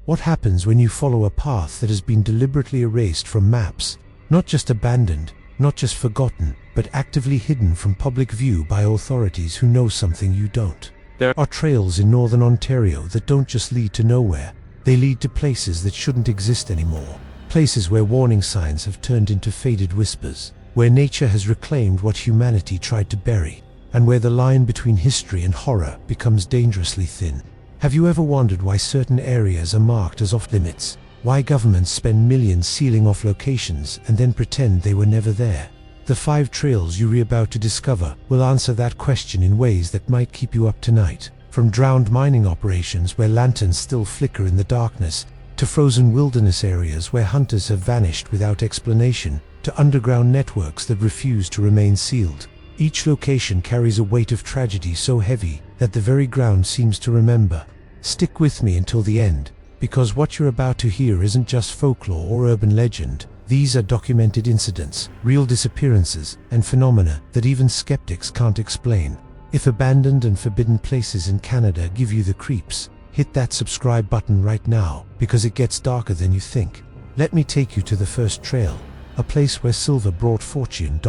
What happens when you follow a path that has been deliberately erased from maps? Not just abandoned, not just forgotten, but actively hidden from public view by authorities who know something you don't. There are trails in northern Ontario that don't just lead to nowhere. They lead to places that shouldn't exist anymore. Places where warning signs have turned into faded whispers. Where nature has reclaimed what humanity tried to bury. And where the line between history and horror becomes dangerously thin. Have you ever wondered why certain areas are marked as off-limits? Why governments spend millions sealing off locations and then pretend they were never there? The 5 trails you're about to discover will answer that question in ways that might keep you up tonight. From drowned mining operations where lanterns still flicker in the darkness, to frozen wilderness areas where hunters have vanished without explanation, to underground networks that refuse to remain sealed. Each location carries a weight of tragedy so heavy that the very ground seems to remember. Stick with me until the end, because what you're about to hear isn't just folklore or urban legend. These are documented incidents, real disappearances, and phenomena that even skeptics can't explain. If abandoned and forbidden places in Canada give you the creeps, hit that subscribe button right now, because it gets darker than you think. Let me take you to the first trail, a place where silver brought fortune ...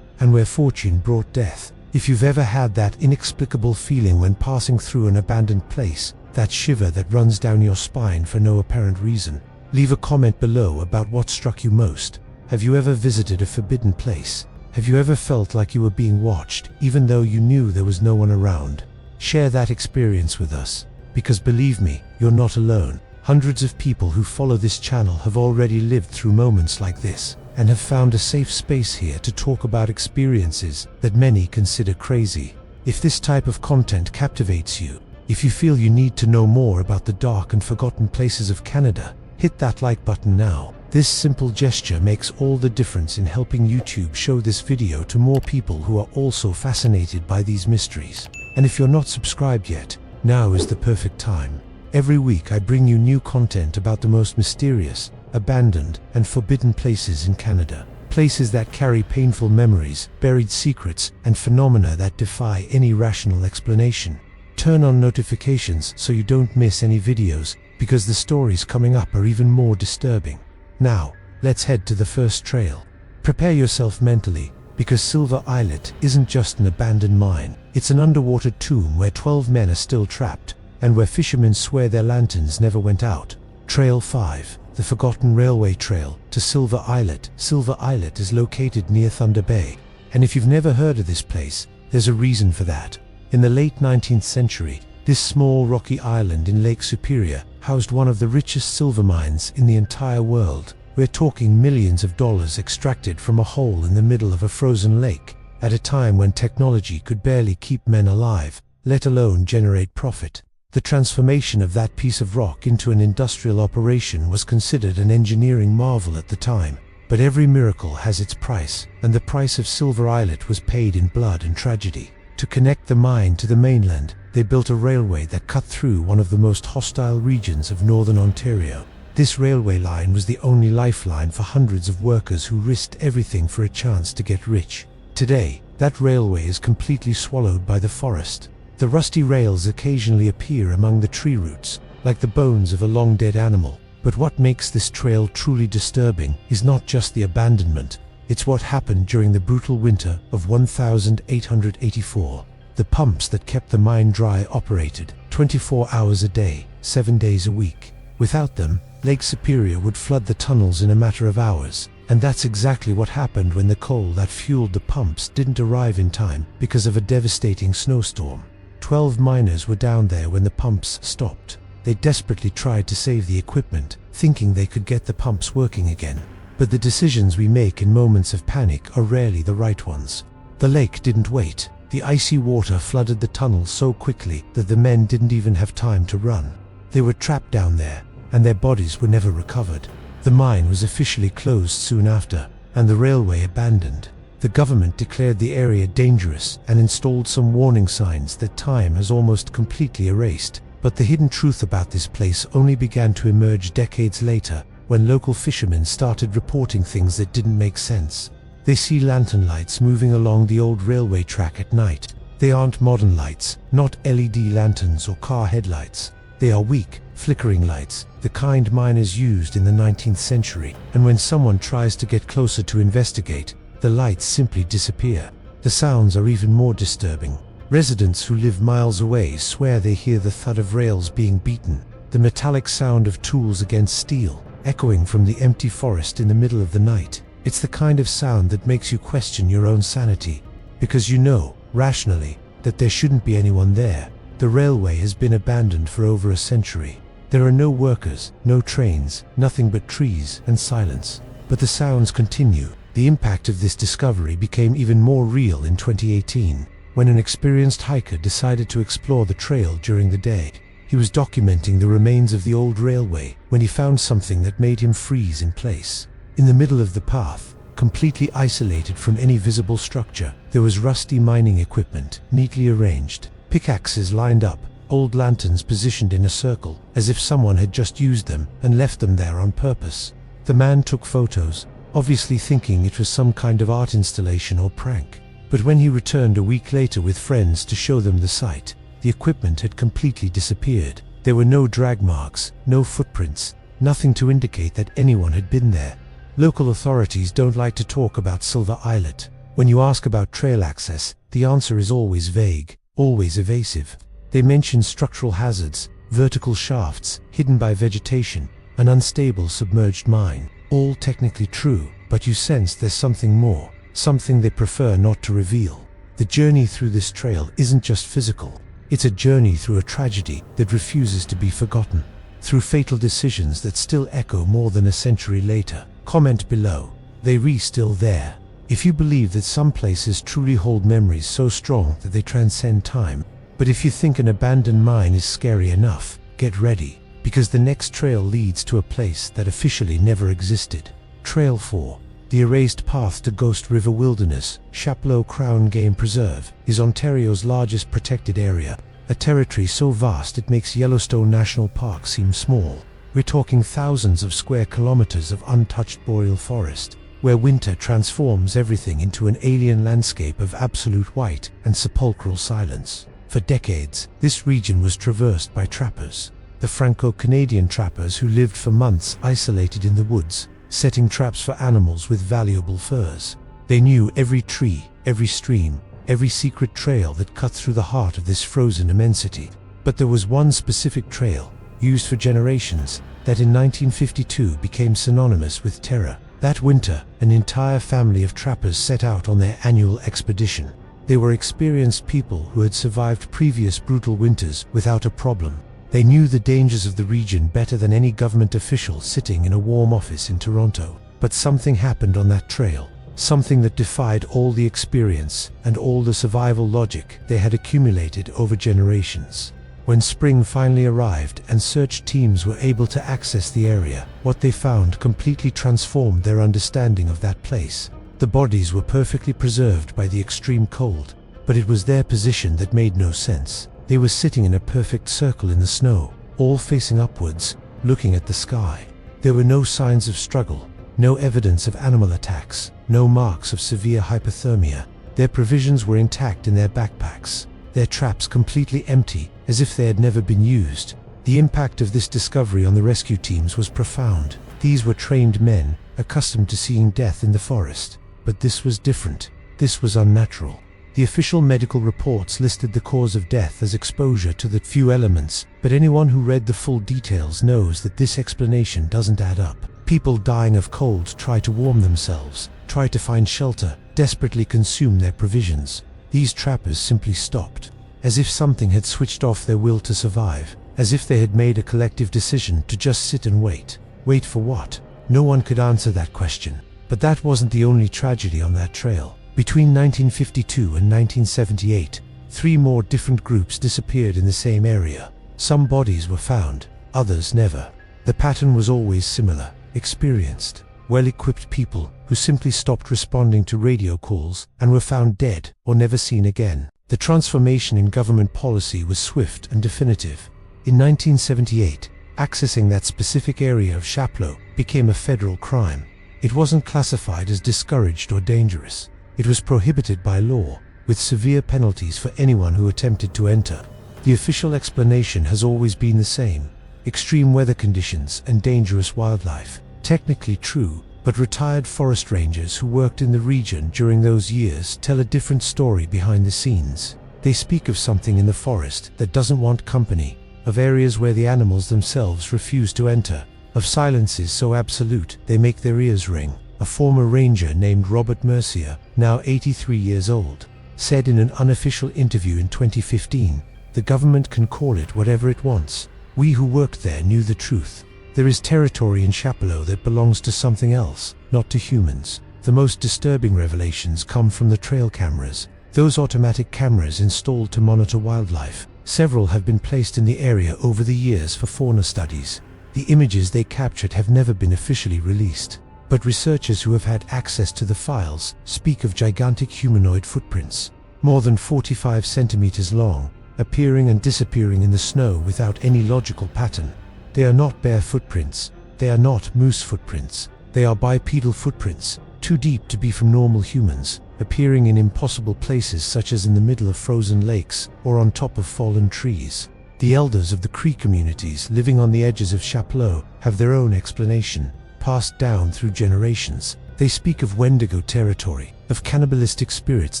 and where fortune brought death. If you've ever had that inexplicable feeling when passing through an abandoned place, that shiver that runs down your spine for no apparent reason, leave a comment below about what struck you most. Have you ever visited a forbidden place? Have you ever felt like you were being watched, even though you knew there was no one around? Share that experience with us, because believe me, you're not alone. Hundreds of people who follow this channel have already lived through moments like this, and have found a safe space here to talk about experiences that many consider crazy. If this type of content captivates you, if you feel you need to know more about the dark and forgotten places of Canada, hit that like button now. This simple gesture makes all the difference in helping YouTube show this video to more people who are also fascinated by these mysteries. And if you're not subscribed yet, now is the perfect time. Every week I bring you new content about the most mysterious, abandoned, and forbidden places in Canada. Places that carry painful memories, buried secrets, and phenomena that defy any rational explanation. Turn on notifications so you don't miss any videos, because the stories coming up are even more disturbing. Now, let's head to the first trail. Prepare yourself mentally, because Silver Islet isn't just an abandoned mine. It's an underwater tomb where 12 men are still trapped, and where fishermen swear their lanterns never went out. Trail 5, the Forgotten Railway Trail to Silver Islet. Silver Islet is located near Thunder Bay, and if you've never heard of this place, there's a reason for that. In the late 19th century, this small rocky island in Lake Superior housed one of the richest silver mines in the entire world. We're talking millions of dollars extracted from a hole in the middle of a frozen lake, at a time when technology could barely keep men alive, let alone generate profit. The transformation of that piece of rock into an industrial operation was considered an engineering marvel at the time. But every miracle has its price, and the price of Silver Islet was paid in blood and tragedy. To connect the mine to the mainland, they built a railway that cut through one of the most hostile regions of northern Ontario. This railway line was the only lifeline for hundreds of workers who risked everything for a chance to get rich. Today, that railway is completely swallowed by the forest. The rusty rails occasionally appear among the tree roots, like the bones of a long-dead animal. But what makes this trail truly disturbing is not just the abandonment, it's what happened during the brutal winter of 1884. The pumps that kept the mine dry operated 24 hours a day, 7 days a week. Without them, Lake Superior would flood the tunnels in a matter of hours. And that's exactly what happened when the coal that fueled the pumps didn't arrive in time because of a devastating snowstorm. 12 miners were down there when the pumps stopped. They desperately tried to save the equipment, thinking they could get the pumps working again. But the decisions we make in moments of panic are rarely the right ones. The lake didn't wait. The icy water flooded the tunnel so quickly that the men didn't even have time to run. They were trapped down there, and their bodies were never recovered. The mine was officially closed soon after, and the railway abandoned. The government declared the area dangerous and installed some warning signs that time has almost completely erased. But the hidden truth about this place only began to emerge decades later, when local fishermen started reporting things that didn't make sense. They see lantern lights moving along the old railway track at night. They aren't modern lights, not LED lanterns or car headlights. They are weak, flickering lights, the kind miners used in the 19th century, and when someone tries to get closer to investigate, the lights simply disappear. The sounds are even more disturbing. Residents who live miles away swear they hear the thud of rails being beaten, the metallic sound of tools against steel, echoing from the empty forest in the middle of the night. It's the kind of sound that makes you question your own sanity, because you know, rationally, that there shouldn't be anyone there. The railway has been abandoned for over a century. There are no workers, no trains, nothing but trees and silence. But the sounds continue. The impact of this discovery became even more real in 2018, when an experienced hiker decided to explore the trail during the day. He was documenting the remains of the old railway when he found something that made him freeze in place. In the middle of the path, completely isolated from any visible structure, there was rusty mining equipment, neatly arranged. Pickaxes lined up, old lanterns positioned in a circle, as if someone had just used them and left them there on purpose. The man took photos, obviously thinking it was some kind of art installation or prank. But when he returned a week later with friends to show them the site, the equipment had completely disappeared. There were no drag marks, no footprints, nothing to indicate that anyone had been there. Local authorities don't like to talk about Silver Islet. When you ask about trail access, the answer is always vague, always evasive. They mention structural hazards, vertical shafts, hidden by vegetation, an unstable submerged mine. All technically true, but you sense there's something more, something they prefer not to reveal. The journey through this trail isn't just physical. It's a journey through a tragedy that refuses to be forgotten, through fatal decisions that still echo more than a century later. Comment below. They still there. If you believe that some places truly hold memories so strong that they transcend time. But if you think an abandoned mine is scary enough, get ready, because the next trail leads to a place that officially never existed. Trail 4. The erased path to Ghost River Wilderness, Chapleau Crown Game Preserve, is Ontario's largest protected area, a territory so vast it makes Yellowstone National Park seem small. We're talking thousands of square kilometers of untouched boreal forest, where winter transforms everything into an alien landscape of absolute white and sepulchral silence. For decades, this region was traversed by trappers, the Franco-Canadian trappers who lived for months isolated in the woods, setting traps for animals with valuable furs. They knew every tree, every stream, every secret trail that cut through the heart of this frozen immensity. But there was one specific trail, used for generations, that in 1952 became synonymous with terror. That winter, an entire family of trappers set out on their annual expedition. They were experienced people who had survived previous brutal winters without a problem. They knew the dangers of the region better than any government official sitting in a warm office in Toronto. But something happened on that trail, something that defied all the experience and all the survival logic they had accumulated over generations. When spring finally arrived and search teams were able to access the area, what they found completely transformed their understanding of that place. The bodies were perfectly preserved by the extreme cold, but it was their position that made no sense. They were sitting in a perfect circle in the snow, all facing upwards, looking at the sky. There were no signs of struggle, no evidence of animal attacks, no marks of severe hypothermia. Their provisions were intact in their backpacks, their traps completely empty, as if they had never been used. The impact of this discovery on the rescue teams was profound. These were trained men, accustomed to seeing death in the forest. But this was different. This was unnatural. The official medical reports listed the cause of death as exposure to the few elements, but anyone who read the full details knows that this explanation doesn't add up. People dying of cold try to warm themselves, try to find shelter, desperately consume their provisions. These trappers simply stopped, as if something had switched off their will to survive, as if they had made a collective decision to just sit and wait. Wait for what? No one could answer that question. But that wasn't the only tragedy on that trail. Between 1952 and 1978, 3 more different groups disappeared in the same area. Some bodies were found, others never. The pattern was always similar: experienced, well-equipped people who simply stopped responding to radio calls and were found dead or never seen again. The transformation in government policy was swift and definitive. In 1978, accessing that specific area of Chapleau became a federal crime. It wasn't classified as discouraged or dangerous. It was prohibited by law, with severe penalties for anyone who attempted to enter. The official explanation has always been the same: extreme weather conditions and dangerous wildlife. Technically true, but retired forest rangers who worked in the region during those years tell a different story behind the scenes. They speak of something in the forest that doesn't want company, of areas where the animals themselves refuse to enter, of silences so absolute they make their ears ring. A former ranger named Robert Mercier, now 83 years old, said in an unofficial interview in 2015, "The government can call it whatever it wants. We who worked there knew the truth. There is territory in Chapelot that belongs to something else, not to humans." The most disturbing revelations come from the trail cameras, those automatic cameras installed to monitor wildlife. Several have been placed in the area over the years for fauna studies. The images they captured have never been officially released, but researchers who have had access to the files speak of gigantic humanoid footprints, more than 45 centimeters long, appearing and disappearing in the snow without any logical pattern. They are not bear footprints, they are not moose footprints, they are bipedal footprints, too deep to be from normal humans, appearing in impossible places such as in the middle of frozen lakes or on top of fallen trees. The elders of the Cree communities living on the edges of Chapelot have their own explanation, passed down through generations. They speak of Wendigo territory, of cannibalistic spirits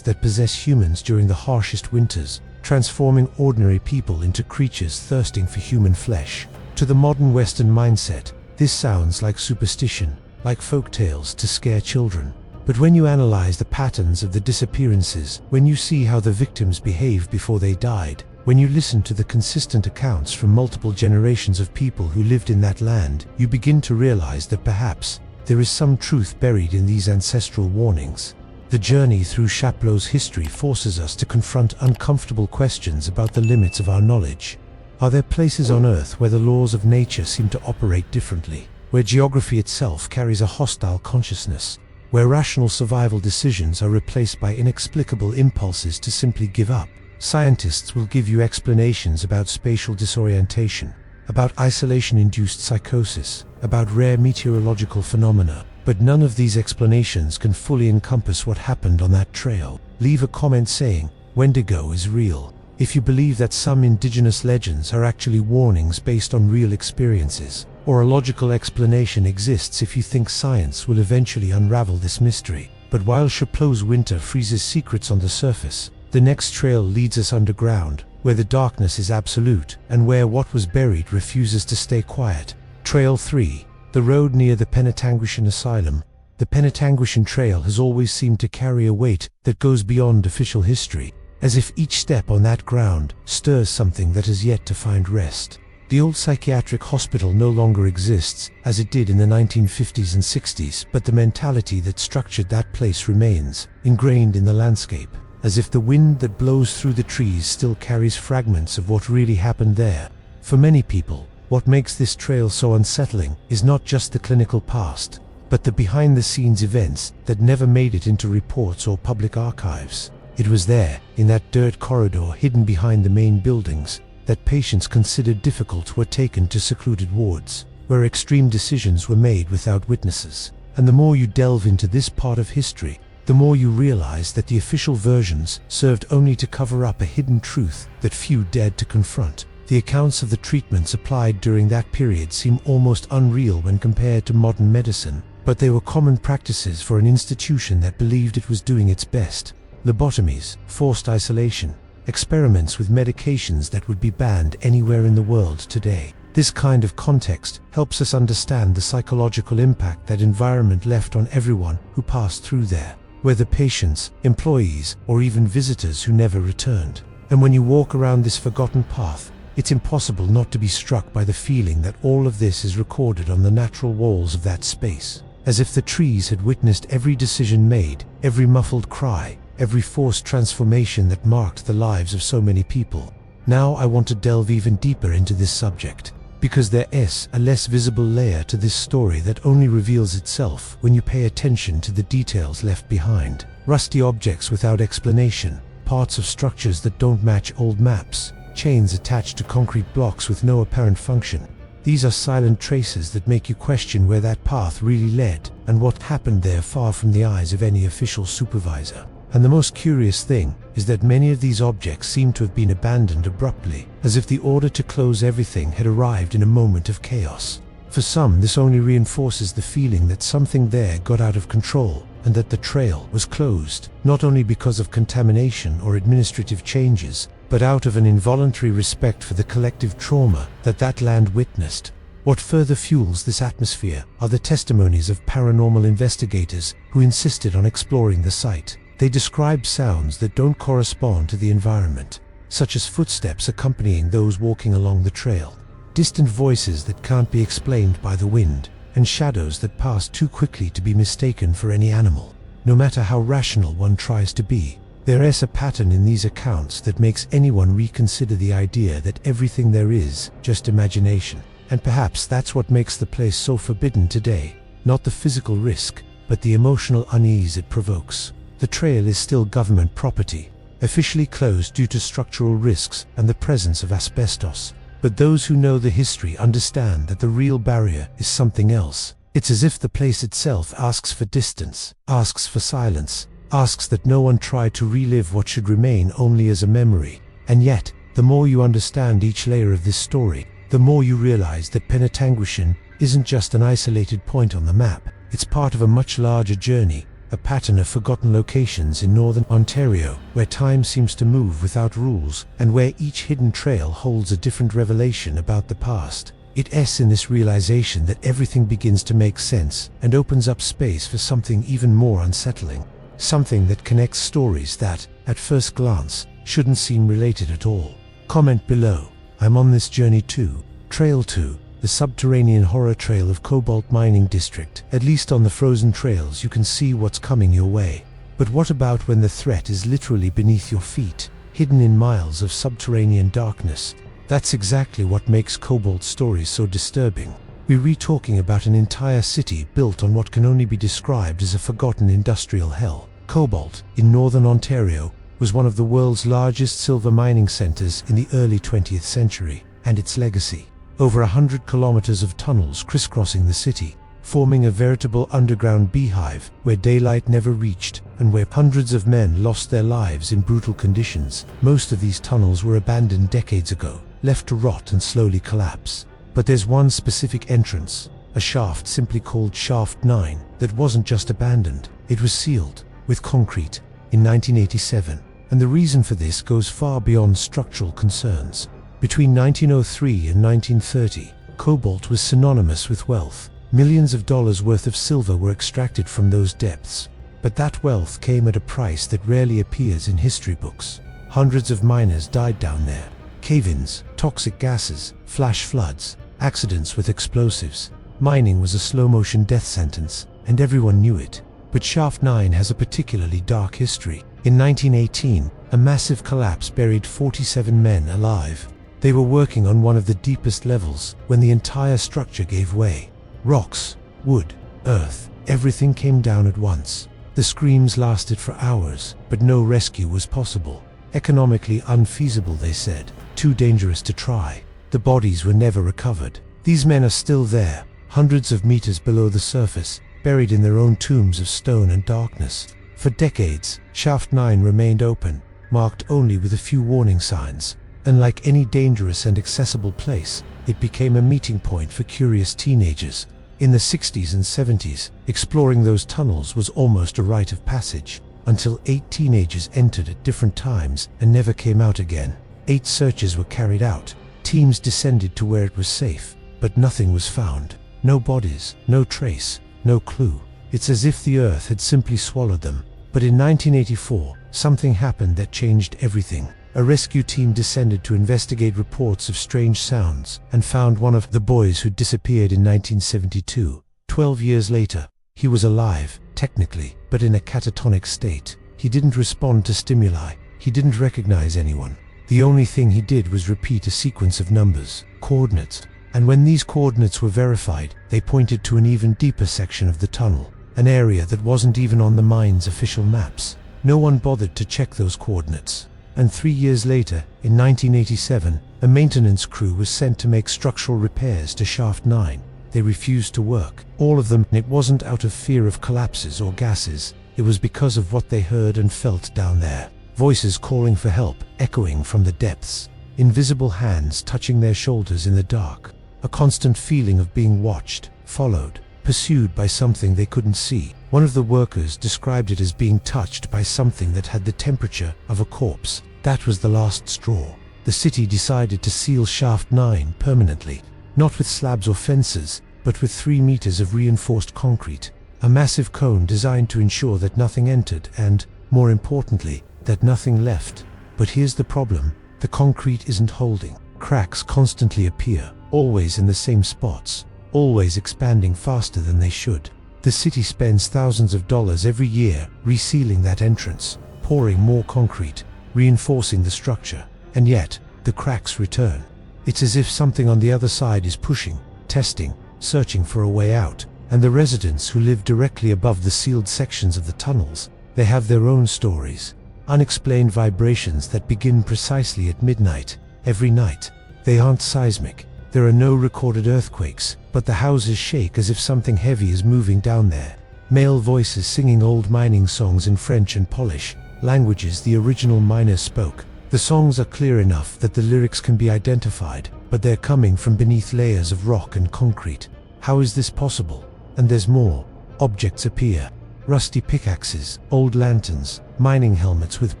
that possess humans during the harshest winters, transforming ordinary people into creatures thirsting for human flesh. To the modern Western mindset, this sounds like superstition, like folk tales to scare children. But when you analyze the patterns of the disappearances, when you see how the victims behaved before they died, when you listen to the consistent accounts from multiple generations of people who lived in that land, you begin to realize that perhaps there is some truth buried in these ancestral warnings. The journey through Chapelot's history forces us to confront uncomfortable questions about the limits of our knowledge. Are there places on Earth where the laws of nature seem to operate differently, where geography itself carries a hostile consciousness, where rational survival decisions are replaced by inexplicable impulses to simply give up? Scientists will give you explanations about spatial disorientation, about isolation-induced psychosis, about rare meteorological phenomena, but none of these explanations can fully encompass what happened on that trail. Leave a comment saying, "Wendigo is real," if you believe that some indigenous legends are actually warnings based on real experiences, or a logical explanation exists if you think science will eventually unravel this mystery. But while Chapelot's winter freezes secrets on the surface, the next trail leads us underground, where the darkness is absolute and where what was buried refuses to stay quiet. Trail 3, the road near the Penetanguishene Asylum. The Penetanguishene Trail has always seemed to carry a weight that goes beyond official history, as if each step on that ground stirs something that has yet to find rest. The old psychiatric hospital no longer exists, as it did in the 1950s and 60s, but the mentality that structured that place remains, ingrained in the landscape, as if the wind that blows through the trees still carries fragments of what really happened there. For many people, what makes this trail so unsettling is not just the clinical past, but the behind-the-scenes events that never made it into reports or public archives. It was there, in that dirt corridor hidden behind the main buildings, that patients considered difficult were taken to secluded wards, where extreme decisions were made without witnesses. And the more you delve into this part of history, the more you realize that the official versions served only to cover up a hidden truth that few dared to confront. The accounts of the treatments applied during that period seem almost unreal when compared to modern medicine, but they were common practices for an institution that believed it was doing its best. Lobotomies, forced isolation, experiments with medications that would be banned anywhere in the world today. This kind of context helps us understand the psychological impact that environment left on everyone who passed through there, whether patients, employees, or even visitors who never returned. And when you walk around this forgotten path, it's impossible not to be struck by the feeling that all of this is recorded on the natural walls of that space, as if the trees had witnessed every decision made, every muffled cry, every forced transformation that marked the lives of so many people. Now I want to delve even deeper into this subject, because there is a less visible layer to this story that only reveals itself when you pay attention to the details left behind. Rusty objects without explanation, parts of structures that don't match old maps, chains attached to concrete blocks with no apparent function. These are silent traces that make you question where that path really led and what happened there far from the eyes of any official supervisor. And the most curious thing is that many of these objects seem to have been abandoned abruptly, as if the order to close everything had arrived in a moment of chaos. For some, this only reinforces the feeling that something there got out of control, and that the trail was closed, not only because of contamination or administrative changes, but out of an involuntary respect for the collective trauma that land witnessed. What further fuels this atmosphere are the testimonies of paranormal investigators who insisted on exploring the site. They describe sounds that don't correspond to the environment, such as footsteps accompanying those walking along the trail, distant voices that can't be explained by the wind, and shadows that pass too quickly to be mistaken for any animal. No matter how rational one tries to be, there is a pattern in these accounts that makes anyone reconsider the idea that everything there is just imagination. And perhaps that's what makes the place so forbidden today, not the physical risk, but the emotional unease it provokes. The trail is still government property, officially closed due to structural risks and the presence of asbestos. But those who know the history understand that the real barrier is something else. It's as if the place itself asks for distance, asks for silence, asks that no one try to relive what should remain only as a memory. And yet, the more you understand each layer of this story, the more you realize that Penetanguishene isn't just an isolated point on the map. It's part of a much larger journey, a pattern of forgotten locations in northern Ontario, where time seems to move without rules, and where each hidden trail holds a different revelation about the past. It's in this realization that everything begins to make sense and opens up space for something even more unsettling. Something that connects stories that, at first glance, shouldn't seem related at all. Comment below. I'm on this journey too. Trail 2. The subterranean horror trail of Cobalt Mining District. At least on the frozen trails you can see what's coming your way. But what about when the threat is literally beneath your feet, hidden in miles of subterranean darkness? That's exactly what makes Cobalt's stories so disturbing. We're talking about an entire city built on what can only be described as a forgotten industrial hell. Cobalt, in northern Ontario, was one of the world's largest silver mining centers in the early 20th century, and its legacy. Over 100 kilometers of tunnels crisscrossing the city, forming a veritable underground beehive where daylight never reached and where hundreds of men lost their lives in brutal conditions. Most of these tunnels were abandoned decades ago, left to rot and slowly collapse. But there's one specific entrance, a shaft simply called Shaft 9, that wasn't just abandoned, it was sealed with concrete in 1987. And the reason for this goes far beyond structural concerns. Between 1903 and 1930, cobalt was synonymous with wealth. Millions of dollars worth of silver were extracted from those depths. But that wealth came at a price that rarely appears in history books. Hundreds of miners died down there. Cave-ins, toxic gases, flash floods, accidents with explosives. Mining was a slow-motion death sentence, and everyone knew it. But Shaft 9 has a particularly dark history. In 1918, a massive collapse buried 47 men alive. They were working on one of the deepest levels when the entire structure gave way. Rocks, wood, earth, everything came down at once. The screams lasted for hours, but no rescue was possible. Economically unfeasible, they said. Too dangerous to try. The bodies were never recovered. These men are still there, hundreds of meters below the surface, buried in their own tombs of stone and darkness. For decades, Shaft 9 remained open, marked only with a few warning signs. And like any dangerous and accessible place, it became a meeting point for curious teenagers. In the 60s and 70s, exploring those tunnels was almost a rite of passage, until 8 teenagers entered at different times and never came out again. 8 searches were carried out. Teams descended to where it was safe, but nothing was found. No bodies, no trace, no clue. It's as if the earth had simply swallowed them. But in 1984, something happened that changed everything. A rescue team descended to investigate reports of strange sounds and found one of the boys who disappeared in 1972. 12 years later, he was alive, technically, but in a catatonic state. He didn't respond to stimuli. He didn't recognize anyone. The only thing he did was repeat a sequence of numbers, coordinates, and when these coordinates were verified, they pointed to an even deeper section of the tunnel, an area that wasn't even on the mine's official maps. No one bothered to check those coordinates. And 3 years later, in 1987, a maintenance crew was sent to make structural repairs to Shaft 9. They refused to work, all of them. It wasn't out of fear of collapses or gases. it was because of what they heard and felt down there. Voices calling for help, echoing from the depths. Invisible hands touching their shoulders in the dark. A constant feeling of being watched, followed, pursued by something they couldn't see. One of the workers described it as being touched by something that had the temperature of a corpse. That was the last straw. The city decided to seal Shaft 9 permanently, not with slabs or fences, but with 3 meters of reinforced concrete. A massive cone designed to ensure that nothing entered and, more importantly, that nothing left. But here's the problem. The concrete isn't holding. Cracks constantly appear, always in the same spots, always expanding faster than they should. The city spends thousands of dollars every year resealing that entrance, pouring more concrete, reinforcing the structure, and yet, the cracks return. It's as if something on the other side is pushing, testing, searching for a way out, and the residents who live directly above the sealed sections of the tunnels, they have their own stories. Unexplained vibrations that begin precisely at midnight, every night. They aren't seismic. There are no recorded earthquakes, but the houses shake as if something heavy is moving down there. Male voices singing old mining songs in French and Polish, languages the original miners spoke. The songs are clear enough that the lyrics can be identified, but they're coming from beneath layers of rock and concrete. How is this possible? And there's more. Objects appear. Rusty pickaxes, old lanterns, mining helmets with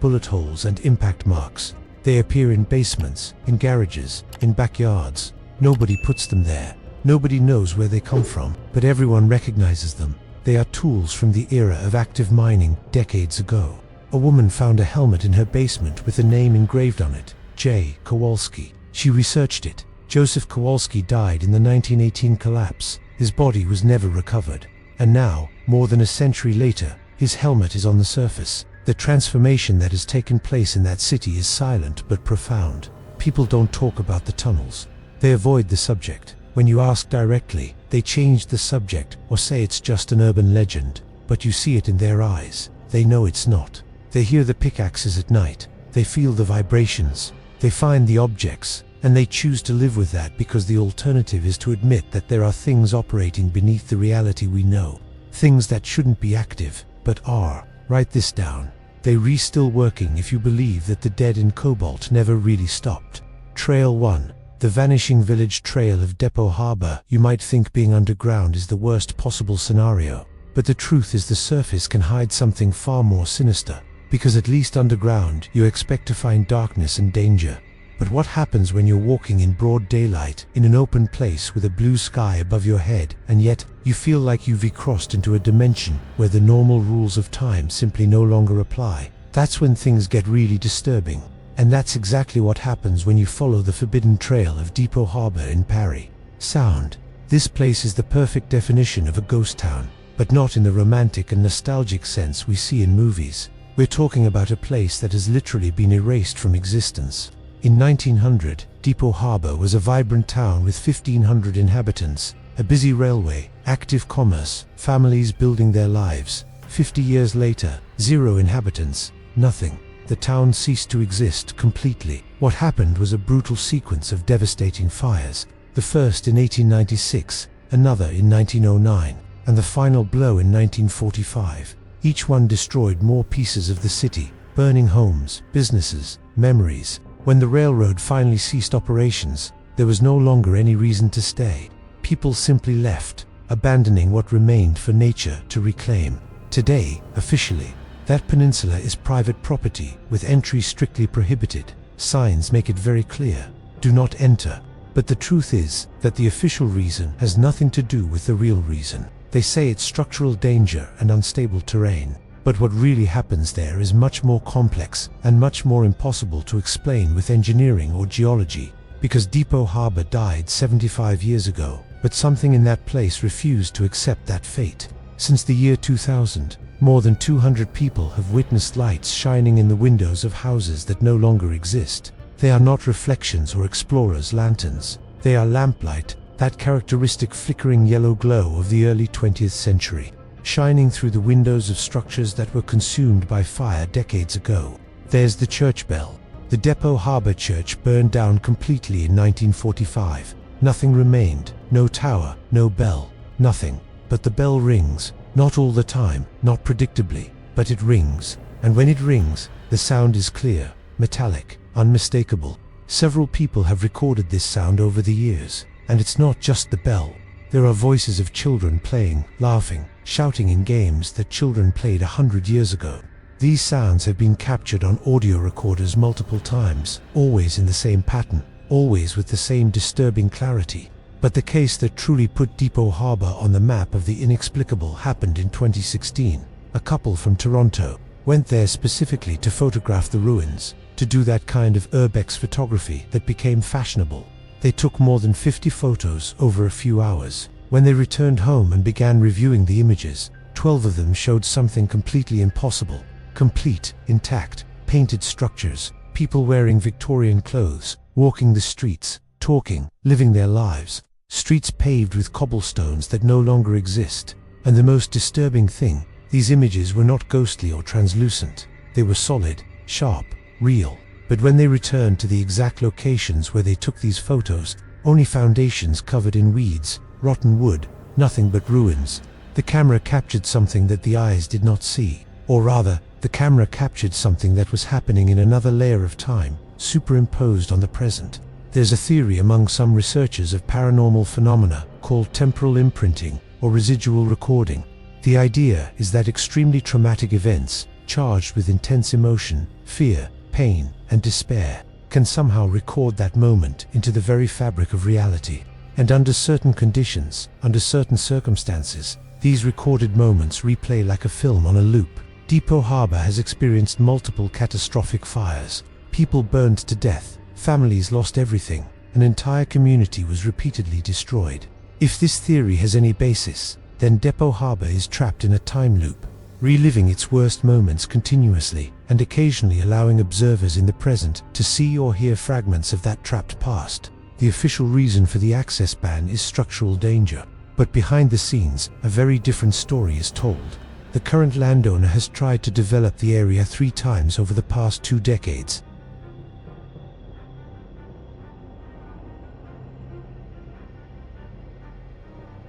bullet holes and impact marks. They appear in basements, in garages, in backyards. Nobody puts them there. Nobody knows where they come from, but everyone recognizes them. They are tools from the era of active mining decades ago. A woman found a helmet in her basement with a name engraved on it, J. Kowalski. She researched it. Joseph Kowalski died in the 1918 collapse. His body was never recovered. And now, more than a century later, his helmet is on the surface. The transformation that has taken place in that city is silent but profound. People don't talk about the tunnels. They avoid the subject. When you ask directly, they change the subject or say it's just an urban legend. But you see it in their eyes. They know it's not. They hear the pickaxes at night. They feel the vibrations. They find the objects. And they choose to live with that because the alternative is to admit that there are things operating beneath the reality we know. Things that shouldn't be active, but are. Write this down. They're still working if you believe that the dead in Cobalt never really stopped. Trail 1. The Vanishing Village Trail of Depot Harbor. You might think being underground is the worst possible scenario. But the truth is the surface can hide something far more sinister. Because at least underground, you expect to find darkness and danger. But what happens when you're walking in broad daylight, in an open place with a blue sky above your head, and yet you feel like you've crossed into a dimension where the normal rules of time simply no longer apply? That's when things get really disturbing. And that's exactly what happens when you follow the forbidden trail of Depot Harbor in Paris. Sound. This place is the perfect definition of a ghost town, but not in the romantic and nostalgic sense we see in movies. We're talking about a place that has literally been erased from existence. In 1900, Depot Harbor was a vibrant town with 1,500 inhabitants, a busy railway, active commerce, families building their lives. 50 years later, 0 inhabitants, nothing. The town ceased to exist completely. What happened was a brutal sequence of devastating fires, the first in 1896, another in 1909, and the final blow in 1945. Each one destroyed more pieces of the city, burning homes, businesses, memories. When the railroad finally ceased operations, there was no longer any reason to stay. People simply left, abandoning what remained for nature to reclaim. Today, officially, that peninsula is private property, with entry strictly prohibited. Signs make it very clear, do not enter. But the truth is that the official reason has nothing to do with the real reason. They say it's structural danger and unstable terrain. But what really happens there is much more complex and much more impossible to explain with engineering or geology. Because Depot Harbor died 75 years ago, but something in that place refused to accept that fate. Since the year 2000, more than 200 people have witnessed lights shining in the windows of houses that no longer exist. They are not reflections or explorers' lanterns. They are lamplight, that characteristic flickering yellow glow of the early 20th century. Shining through the windows of structures that were consumed by fire decades ago. There's the church bell. The Depot Harbor Church burned down completely in 1945. Nothing remained, no tower, no bell, nothing. But the bell rings, not all the time, not predictably. but it rings, and when it rings, the sound is clear, metallic, unmistakable. Several people have recorded this sound over the years, and it's not just the bell. There are voices of children playing, laughing, shouting in games that children played 100 years ago. These sounds have been captured on audio recorders multiple times, always in the same pattern, always with the same disturbing clarity. But the case that truly put Depot Harbor on the map of the inexplicable happened in 2016. A couple from Toronto went there specifically to photograph the ruins, to do that kind of urbex photography that became fashionable. They took more than 50 photos over a few hours. When they returned home and began reviewing the images, 12 of them showed something completely impossible. Complete, intact, painted structures, people wearing Victorian clothes, walking the streets, talking, living their lives, streets paved with cobblestones that no longer exist. And the most disturbing thing, these images were not ghostly or translucent. They were solid, sharp, real. But when they returned to the exact locations where they took these photos, only foundations covered in weeds, rotten wood, nothing but ruins. The camera captured something that the eyes did not see. Or rather, the camera captured something that was happening in another layer of time, superimposed on the present. There's a theory among some researchers of paranormal phenomena called temporal imprinting or residual recording. The idea is that extremely traumatic events, charged with intense emotion, fear, pain, and despair, can somehow record that moment into the very fabric of reality. And under certain conditions, under certain circumstances, these recorded moments replay like a film on a loop. Depot Harbor has experienced multiple catastrophic fires. People burned to death, families lost everything, an entire community was repeatedly destroyed. If this theory has any basis, then Depot Harbor is trapped in a time loop, reliving its worst moments continuously, and occasionally allowing observers in the present to see or hear fragments of that trapped past. The official reason for the access ban is structural danger, but behind the scenes, a very different story is told. The current landowner has tried to develop the area 3 times over the past 2 decades.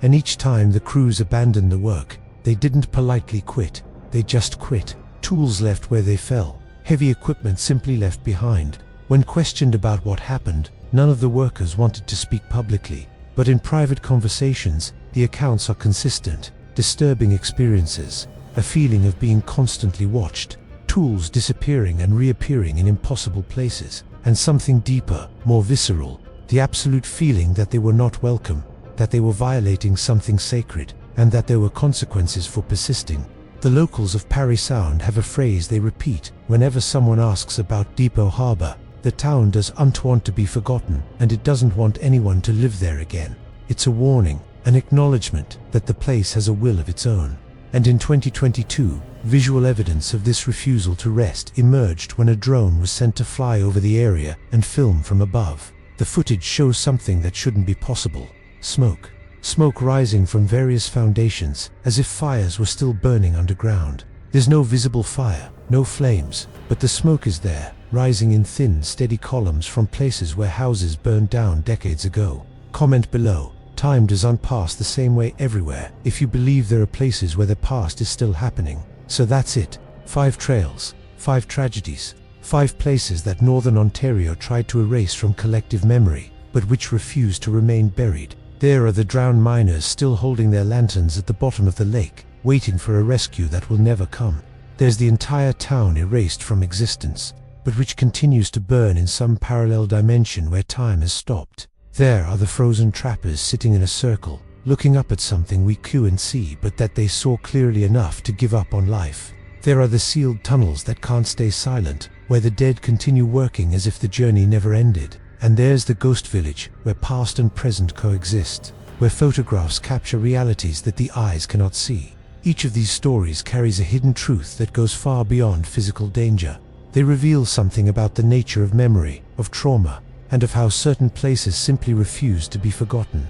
And each time the crews abandoned the work, they didn't politely quit, they just quit. Tools left where they fell, heavy equipment simply left behind. When questioned about what happened, none of the workers wanted to speak publicly, but in private conversations, the accounts are consistent. Disturbing experiences, a feeling of being constantly watched, tools disappearing and reappearing in impossible places, and something deeper, more visceral, the absolute feeling that they were not welcome, that they were violating something sacred, and that there were consequences for persisting. The locals of Parry Sound have a phrase they repeat whenever someone asks about Depot Harbor. The town doesn't want to be forgotten, and it doesn't want anyone to live there again. It's a warning, an acknowledgement that the place has a will of its own. And in 2022, visual evidence of this refusal to rest emerged when a drone was sent to fly over the area and film from above. The footage shows something that shouldn't be possible. Smoke. Smoke rising from various foundations, as if fires were still burning underground. There's no visible fire, no flames, but the smoke is there, rising in thin, steady columns from places where houses burned down decades ago. Comment below. Time doesn't pass the same way everywhere, if you believe there are places where the past is still happening. So that's it. 5 trails, 5 tragedies, 5 places that Northern Ontario tried to erase from collective memory, but which refused to remain buried. There are the drowned miners still holding their lanterns at the bottom of the lake, waiting for a rescue that will never come. There's the entire town erased from existence, but which continues to burn in some parallel dimension where time has stopped. There are the frozen trappers sitting in a circle, looking up at something we can't see but that they saw clearly enough to give up on life. There are the sealed tunnels that can't stay silent, where the dead continue working as if the journey never ended. And there's the ghost village, where past and present coexist, where photographs capture realities that the eyes cannot see. Each of these stories carries a hidden truth that goes far beyond physical danger. They reveal something about the nature of memory, of trauma, and of how certain places simply refuse to be forgotten.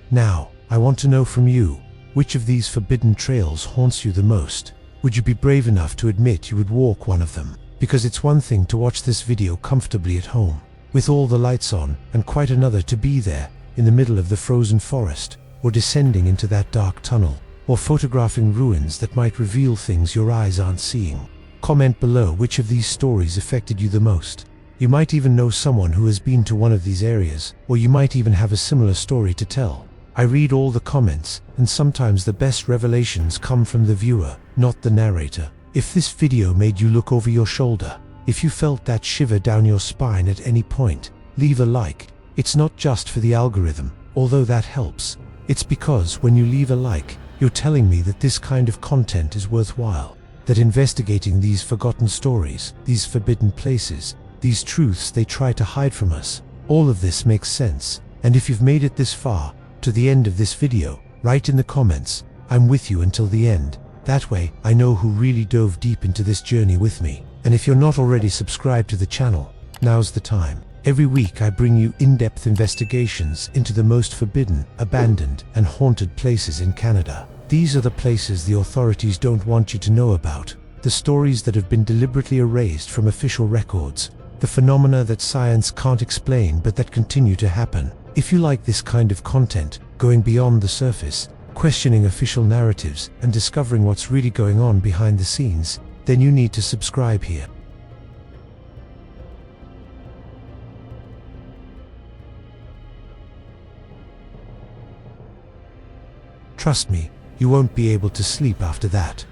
Now, I want to know from you, which of these forbidden trails haunts you the most? Would you be brave enough to admit you would walk one of them? Because it's one thing to watch this video comfortably at home, with all the lights on, and quite another to be there, in the middle of the frozen forest, or descending into that dark tunnel, or photographing ruins that might reveal things your eyes aren't seeing. Comment below which of these stories affected you the most. You might even know someone who has been to one of these areas, or you might even have a similar story to tell. I read all the comments, and sometimes the best revelations come from the viewer, not the narrator. If this video made you look over your shoulder, if you felt that shiver down your spine at any point, leave a like. It's not just for the algorithm, although that helps. It's because when you leave a like, you're telling me that this kind of content is worthwhile, that investigating these forgotten stories, these forbidden places, these truths they try to hide from us, all of this makes sense. And if you've made it this far, to the end of this video, write in the comments, "I'm with you until the end." That way, I know who really dove deep into this journey with me. And if you're not already subscribed to the channel, now's the time. Every week I bring you in-depth investigations into the most forbidden, abandoned, and haunted places in Canada. These are the places the authorities don't want you to know about. The stories that have been deliberately erased from official records. The phenomena that science can't explain but that continue to happen. If you like this kind of content, going beyond the surface, questioning official narratives, and discovering what's really going on behind the scenes, then you need to subscribe here. Trust me, you won't be able to sleep after that.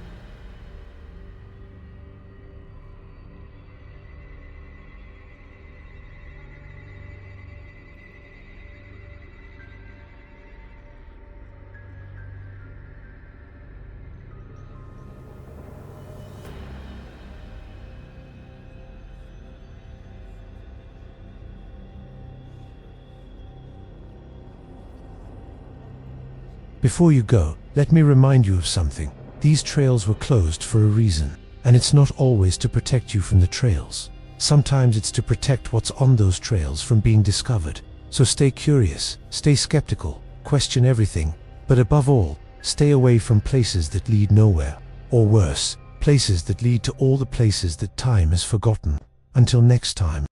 Before you go, let me remind you of something. These trails were closed for a reason, and it's not always to protect you from the trails. Sometimes it's to protect what's on those trails from being discovered. So stay curious, stay skeptical, question everything, but above all, stay away from places that lead nowhere. Or worse, places that lead to all the places that time has forgotten. Until next time.